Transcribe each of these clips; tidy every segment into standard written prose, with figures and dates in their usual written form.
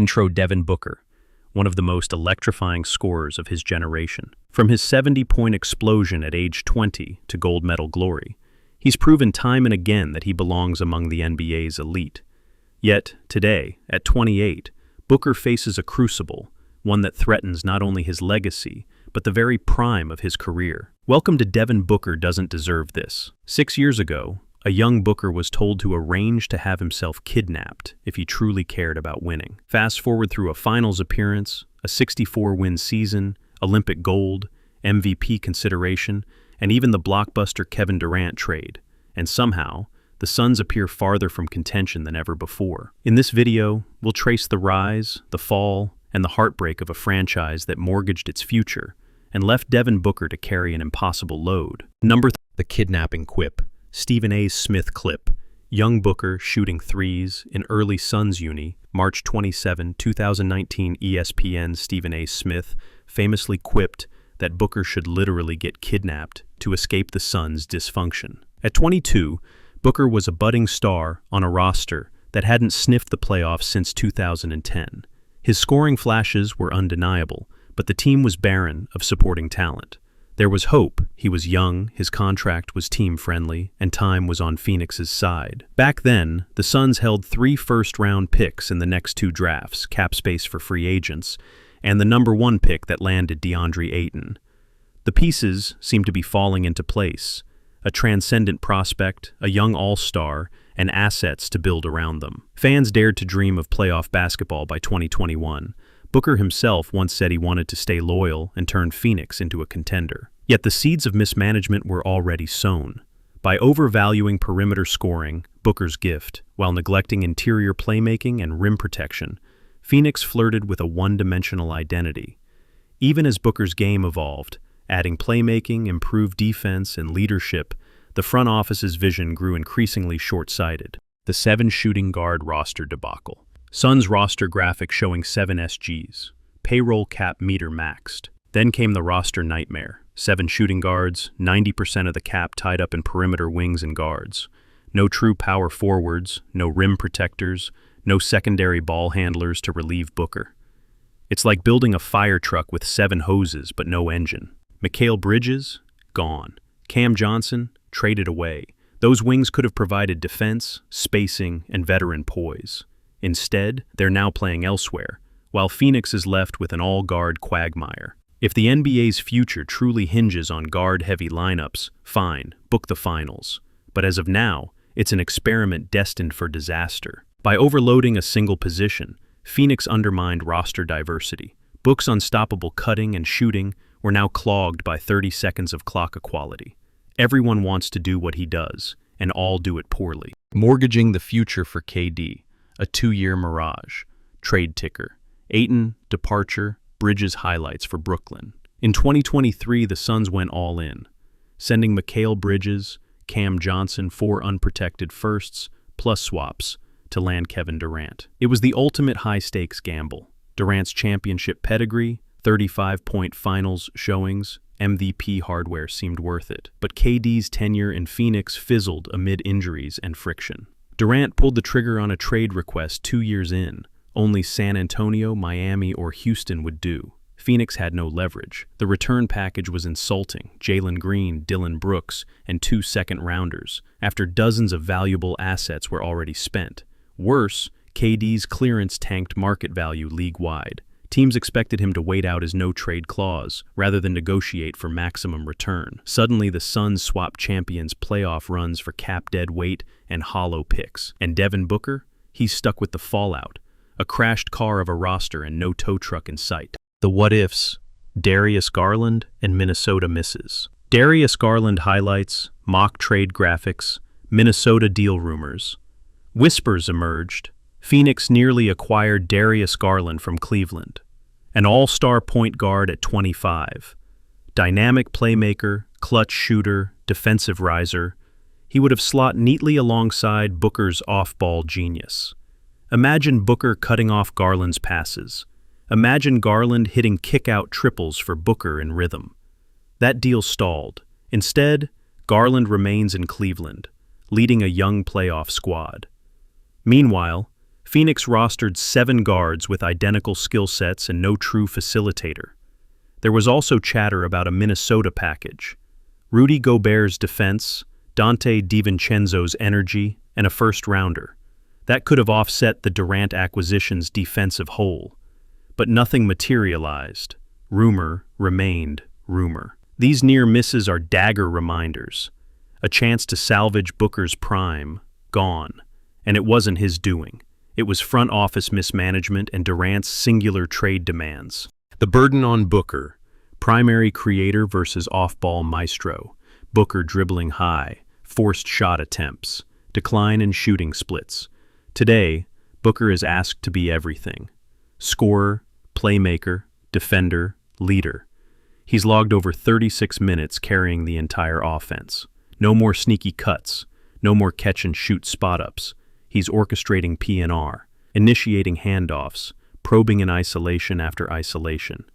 intro Devin Booker, one of the most electrifying scorers of his generation. From his 70-point explosion at age 20 to gold medal glory, he's proven time and again that he belongs among the NBA's elite. Yet, today, at 28, Booker faces a crucible, one that threatens not only his legacy, but the very prime of his career. Welcome to Devin Booker Doesn't Deserve This. 6 years ago, a young Booker was told to arrange to have himself kidnapped if he truly cared about winning. Fast forward through a finals appearance, a 64-win season, Olympic gold, MVP consideration, and even the blockbuster Kevin Durant trade, and somehow, the Suns appear farther from contention than ever before. In this video, we'll trace the rise, the fall, and the heartbreak of a franchise that mortgaged its future and left Devin Booker to carry an impossible load. Number 3, the kidnapping quip. Stephen A. Smith clip. Young Booker shooting threes in early Suns uni, March 27, 2019. ESPN Stephen A. Smith famously quipped that Booker should literally get kidnapped to escape the Suns' dysfunction. At 22, Booker was a budding star on a roster that hadn't sniffed the playoffs since 2010. His scoring flashes were undeniable, but the team was barren of supporting talent. There was hope. He was young, his contract was team-friendly, and time was on Phoenix's side. Back then, the Suns held 3 first-round picks in the next 2 drafts, cap space for free agents, and the number 1 pick that landed DeAndre Ayton. The pieces seemed to be falling into place. A transcendent prospect, a young all-star, and assets to build around them. Fans dared to dream of playoff basketball by 2021. Booker himself once said he wanted to stay loyal and turn Phoenix into a contender. Yet the seeds of mismanagement were already sown. By overvaluing perimeter scoring, Booker's gift, while neglecting interior playmaking and rim protection, Phoenix flirted with a one-dimensional identity. Even as Booker's game evolved, adding playmaking, improved defense, and leadership, the front office's vision grew increasingly short-sighted. The 7 shooting guard roster debacle. Suns roster graphic showing 7 SGs. Payroll cap meter maxed. Then came the roster nightmare. 7 shooting guards, 90% of the cap tied up in perimeter wings and guards. No true power forwards, no rim protectors, no secondary ball handlers to relieve Booker. It's like building a fire truck with 7 hoses but no engine. Mikal Bridges? Gone. Cam Johnson? Traded away. Those wings could have provided defense, spacing, and veteran poise. Instead, they're now playing elsewhere, while Phoenix is left with an all-guard quagmire. If the NBA's future truly hinges on guard-heavy lineups, fine, book the finals. But as of now, it's an experiment destined for disaster. By overloading a single position, Phoenix undermined roster diversity. Book's unstoppable cutting and shooting were now clogged by 30 seconds of clock equality. Everyone wants to do what he does, and all do it poorly. Mortgaging the future for KD, a 2-year mirage. Trade ticker. Ayton, departure, Bridges highlights for Brooklyn. In 2023, the Suns went all in, sending Mikal Bridges, Cam Johnson 4 unprotected firsts, plus swaps, to land Kevin Durant. It was the ultimate high-stakes gamble. Durant's championship pedigree, 35-point finals showings, MVP hardware seemed worth it. But KD's tenure in Phoenix fizzled amid injuries and friction. Durant pulled the trigger on a trade request 2 years in. Only San Antonio, Miami, or Houston would do. Phoenix had no leverage. The return package was insulting. Jalen Green, Dylan Brooks, and 2 second-rounders, after dozens of valuable assets were already spent. Worse, KD's clearance tanked market value league-wide. Teams expected him to wait out his no-trade clause, rather than negotiate for maximum return. Suddenly, the Suns swapped champions' playoff runs for cap-dead weight and hollow picks. And Devin Booker? He's stuck with the fallout. A crashed car of a roster and no tow truck in sight. The what-ifs. Darius Garland and Minnesota misses. Darius Garland highlights, mock trade graphics, Minnesota deal rumors. Whispers emerged. Phoenix nearly acquired Darius Garland from Cleveland. An all-star point guard at 25. Dynamic playmaker, clutch shooter, defensive riser. He would have slot neatly alongside Booker's off-ball genius. Imagine Booker cutting off Garland's passes. Imagine Garland hitting kick-out triples for Booker in rhythm. That deal stalled. Instead, Garland remains in Cleveland, leading a young playoff squad. Meanwhile, Phoenix rostered 7 guards with identical skill sets and no true facilitator. There was also chatter about a Minnesota package. Rudy Gobert's defense, Dante DiVincenzo's energy, and a first-rounder. That could have offset the Durant acquisition's defensive hole. But nothing materialized. Rumor remained rumor. These near misses are dagger reminders. A chance to salvage Booker's prime, gone. And it wasn't his doing. It was front office mismanagement and Durant's singular trade demands. The burden on Booker. Primary creator versus off-ball maestro. Booker dribbling high. Forced shot attempts. Decline in shooting splits. Today, Booker is asked to be everything. Scorer, playmaker, defender, leader. He's logged over 36 minutes carrying the entire offense. No more sneaky cuts. No more catch-and-shoot spot-ups. He's orchestrating P&R, initiating handoffs, probing in isolation after isolation.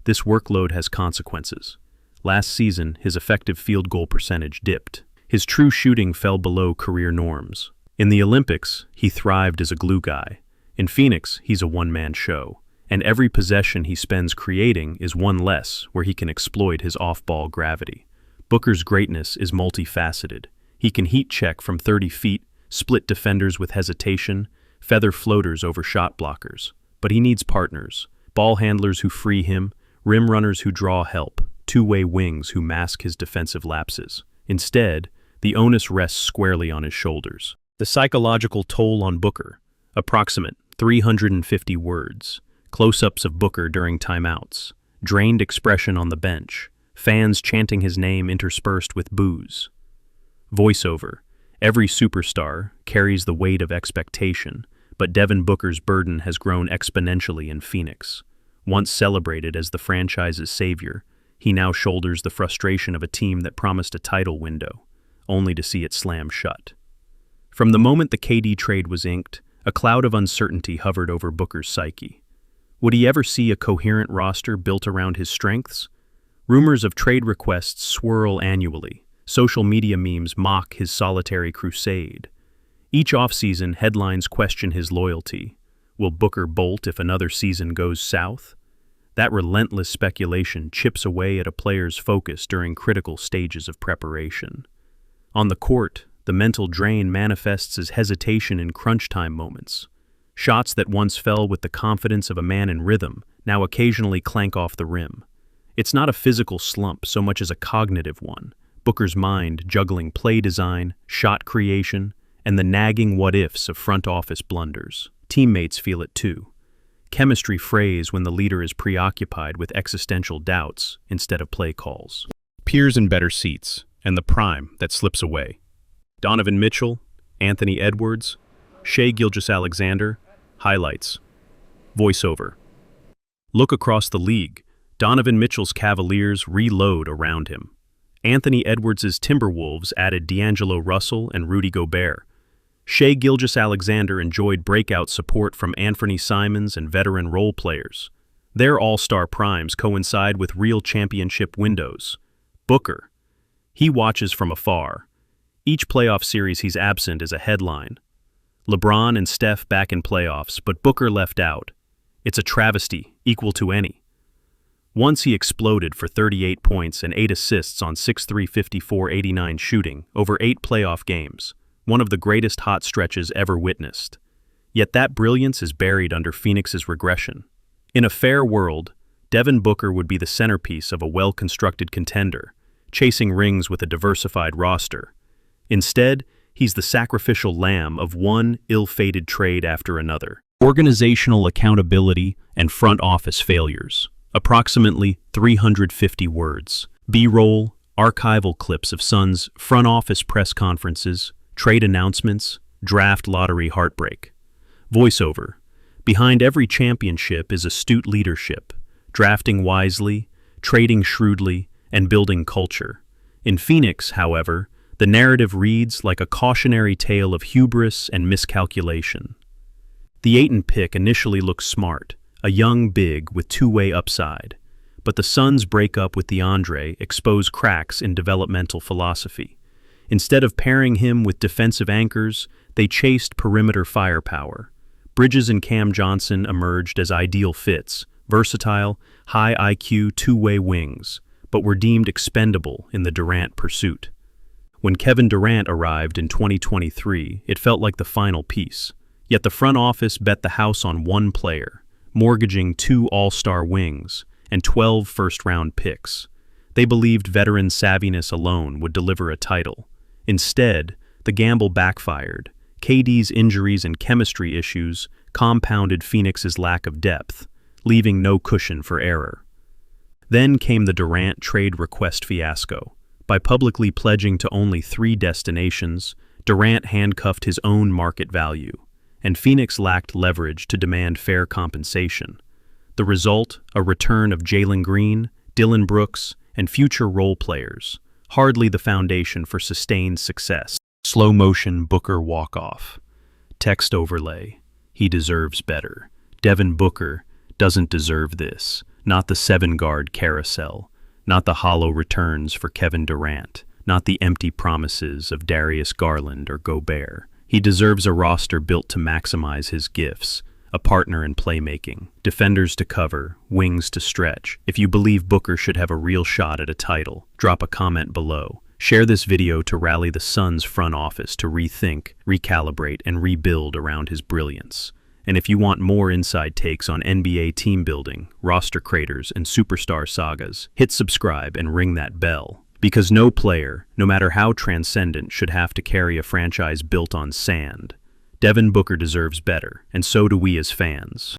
This workload has consequences. Last season, his effective field goal percentage dipped. His true shooting fell below career norms. In the Olympics, he thrived as a glue guy. In Phoenix, he's a one-man show. And every possession he spends creating is one less where he can exploit his off-ball gravity. Booker's greatness is multifaceted. He can heat check from 30 feet, split defenders with hesitation, feather floaters over shot blockers. But he needs partners, ball handlers who free him, rim runners who draw help, two-way wings who mask his defensive lapses. Instead, the onus rests squarely on his shoulders. The psychological toll on Booker, approximate 350 words, close-ups of Booker during timeouts, drained expression on the bench, fans chanting his name interspersed with boos. Voiceover. Every superstar carries the weight of expectation, but Devin Booker's burden has grown exponentially in Phoenix. Once celebrated as the franchise's savior, he now shoulders the frustration of a team that promised a title window, only to see it slam shut. From the moment the KD trade was inked, a cloud of uncertainty hovered over Booker's psyche. Would he ever see a coherent roster built around his strengths? Rumors of trade requests swirl annually. Social media memes mock his solitary crusade. Each offseason, headlines question his loyalty. Will Booker bolt if another season goes south? That relentless speculation chips away at a player's focus during critical stages of preparation. On the court, the mental drain manifests as hesitation in crunch time moments. Shots that once fell with the confidence of a man in rhythm now occasionally clank off the rim. It's not a physical slump so much as a cognitive one. Booker's mind juggling play design, shot creation, and the nagging what-ifs of front office blunders. Teammates feel it too. Chemistry frays when the leader is preoccupied with existential doubts instead of play calls. Peers in better seats, and the prime that slips away. Donovan Mitchell, Anthony Edwards, Shai Gilgeous-Alexander, highlights. Voiceover. Look across the league. Donovan Mitchell's Cavaliers reload around him. Anthony Edwards' Timberwolves added D'Angelo Russell and Rudy Gobert. Shai Gilgeous-Alexander enjoyed breakout support from Anthony Simons and veteran role players. Their all-star primes coincide with real championship windows. Booker. He watches from afar. Each playoff series he's absent is a headline. LeBron and Steph back in playoffs, but Booker left out. It's a travesty, equal to any. Once he exploded for 38 points and 8 assists on 6-3 54-89 shooting over 8 playoff games, one of the greatest hot stretches ever witnessed. Yet that brilliance is buried under Phoenix's regression. In a fair world, Devin Booker would be the centerpiece of a well-constructed contender, chasing rings with a diversified roster. Instead, he's the sacrificial lamb of one ill-fated trade after another. Organizational accountability and front office failures. Approximately 350 words. B-roll, archival clips of Suns' front office press conferences, trade announcements, draft lottery heartbreak. Voiceover. Behind every championship is astute leadership, drafting wisely, trading shrewdly, and building culture. In Phoenix, however, the narrative reads like a cautionary tale of hubris and miscalculation. The Ayton pick initially looks smart, a young big with two-way upside, but the Suns' breakup with DeAndre expose cracks in developmental philosophy. Instead of pairing him with defensive anchors, they chased perimeter firepower. Bridges and Cam Johnson emerged as ideal fits, versatile, high IQ two-way wings, but were deemed expendable in the Durant pursuit. When Kevin Durant arrived in 2023, it felt like the final piece. Yet the front office bet the house on one player, mortgaging 2 all-star wings and 12 first-round picks. They believed veteran savviness alone would deliver a title. Instead, the gamble backfired. KD's injuries and chemistry issues compounded Phoenix's lack of depth, leaving no cushion for error. Then came the Durant trade request fiasco. By publicly pledging to only 3 destinations, Durant handcuffed his own market value, and Phoenix lacked leverage to demand fair compensation. The result, a return of Jalen Green, Dillon Brooks, and future role players, hardly the foundation for sustained success. Slow-motion Booker walk-off. Text overlay. He deserves better. Devin Booker doesn't deserve this. Not the 7-guard carousel. Not the hollow returns for Kevin Durant. Not the empty promises of Darius Garland or Gobert. He deserves a roster built to maximize his gifts. A partner in playmaking, defenders to cover, wings to stretch. If you believe Booker should have a real shot at a title, drop a comment below. Share this video to rally the Suns front office to rethink, recalibrate, and rebuild around his brilliance. And if you want more inside takes on NBA team building, roster craters, and superstar sagas, hit subscribe and ring that bell. Because no player, no matter how transcendent, should have to carry a franchise built on sand. Devin Booker deserves better, and so do we as fans.